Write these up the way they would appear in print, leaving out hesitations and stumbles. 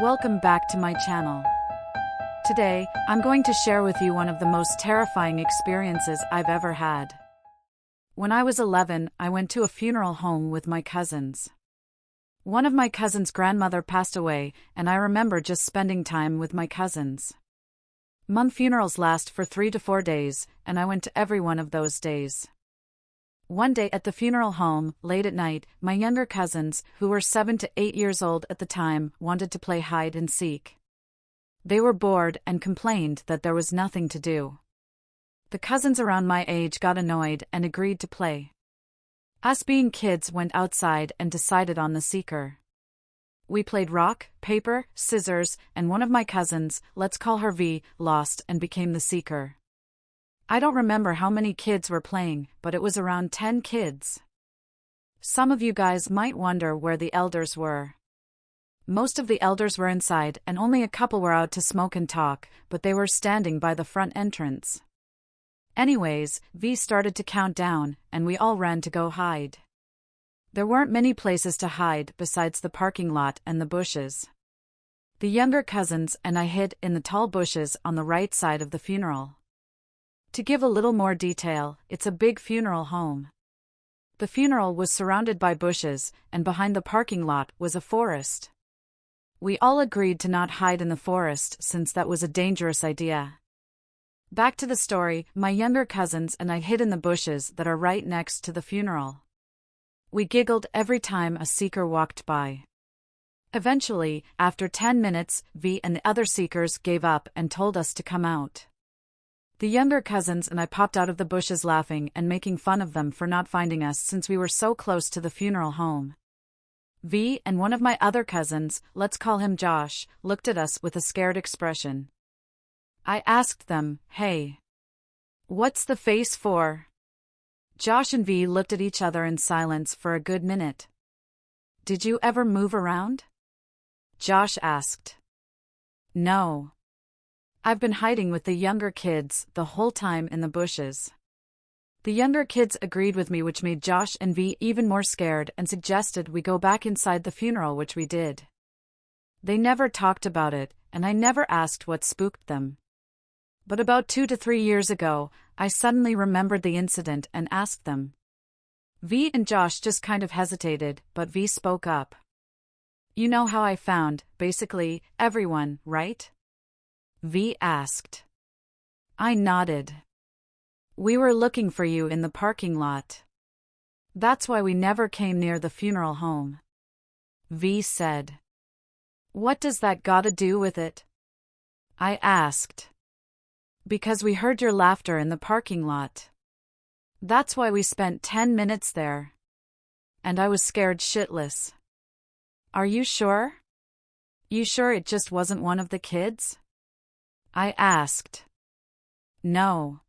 Welcome back to my channel. Today, I'm going to share with you one of the most terrifying experiences I've ever had. When I was 11, I went to a funeral home with my cousins. One of my cousins' grandmother passed away, and I remember just spending time with my cousins. Month funerals last for 3 to 4 days, and I went to every one of those days. One day at the funeral home, late at night, my younger cousins, who were 7 to 8 years old at the time, wanted to play hide and seek. They were bored and complained that there was nothing to do. The cousins around my age got annoyed and agreed to play. Us being kids went outside and decided on the seeker. We played rock, paper, scissors, and one of my cousins, let's call her V, lost and became the seeker. I don't remember how many kids were playing, but it was around 10 kids. Some of you guys might wonder where the elders were. Most of the elders were inside and only a couple were out to smoke and talk, but they were standing by the front entrance. Anyways, V started to count down, and we all ran to go hide. There weren't many places to hide besides the parking lot and the bushes. The younger cousins and I hid in the tall bushes on the right side of the funeral. To give a little more detail, it's a big funeral home. The funeral was surrounded by bushes, and behind the parking lot was a forest. We all agreed to not hide in the forest since that was a dangerous idea. Back to the story, my younger cousins and I hid in the bushes that are right next to the funeral. We giggled every time a seeker walked by. Eventually, after 10 minutes, V and the other seekers gave up and told us to come out. The younger cousins and I popped out of the bushes laughing and making fun of them for not finding us since we were so close to the funeral home. V and one of my other cousins, let's call him Josh, looked at us with a scared expression. I asked them, "Hey, what's the face for?" Josh and V looked at each other in silence for a good minute. "Did you ever move around?" Josh asked. "No. I've been hiding with the younger kids the whole time in the bushes." The younger kids agreed with me, which made Josh and V even more scared and suggested we go back inside the funeral, which we did. They never talked about it, and I never asked what spooked them. But about 2 to 3 years ago, I suddenly remembered the incident and asked them. V and Josh just kind of hesitated, but V spoke up. "You know how I found, basically, everyone, right?" V asked. I nodded. "We were looking for you in the parking lot. That's why we never came near the funeral home." V said. "What does that gotta do with it?" I asked. "Because we heard your laughter in the parking lot. That's why we spent 10 minutes there. And I was scared shitless." "Are you sure? You sure it just wasn't one of the kids?" I asked. "No.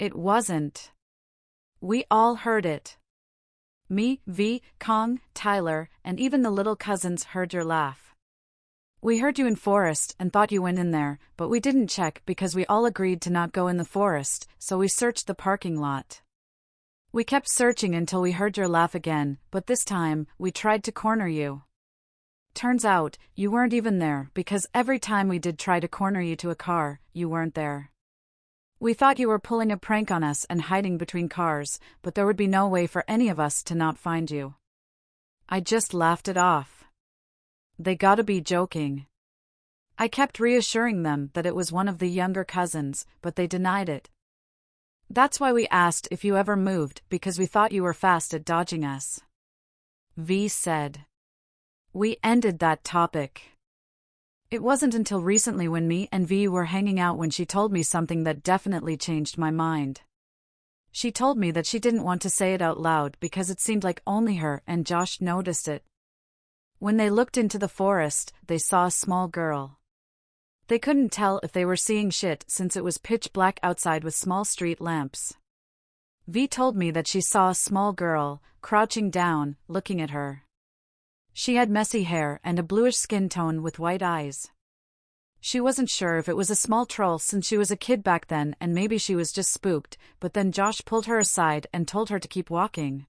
It wasn't. We all heard it. Me, V, Kong, Tyler, and even the little cousins heard your laugh. We heard you in forest and thought you went in there, but we didn't check because we all agreed to not go in the forest, so we searched the parking lot. We kept searching until we heard your laugh again, but this time, we tried to corner you. Turns out, you weren't even there because every time we did try to corner you to a car, you weren't there. We thought you were pulling a prank on us and hiding between cars, but there would be no way for any of us to not find you." I just laughed it off. They gotta be joking. I kept reassuring them that it was one of the younger cousins, but they denied it. "That's why we asked if you ever moved, because we thought you were fast at dodging us." V said. We ended that topic. It wasn't until recently when me and V were hanging out when she told me something that definitely changed my mind. She told me that she didn't want to say it out loud because it seemed like only her and Josh noticed it. When they looked into the forest, they saw a small girl. They couldn't tell if they were seeing shit since it was pitch black outside with small street lamps. V told me that she saw a small girl, crouching down, looking at her. She had messy hair and a bluish skin tone with white eyes. She wasn't sure if it was a small troll since she was a kid back then and maybe she was just spooked, but then Josh pulled her aside and told her to keep walking.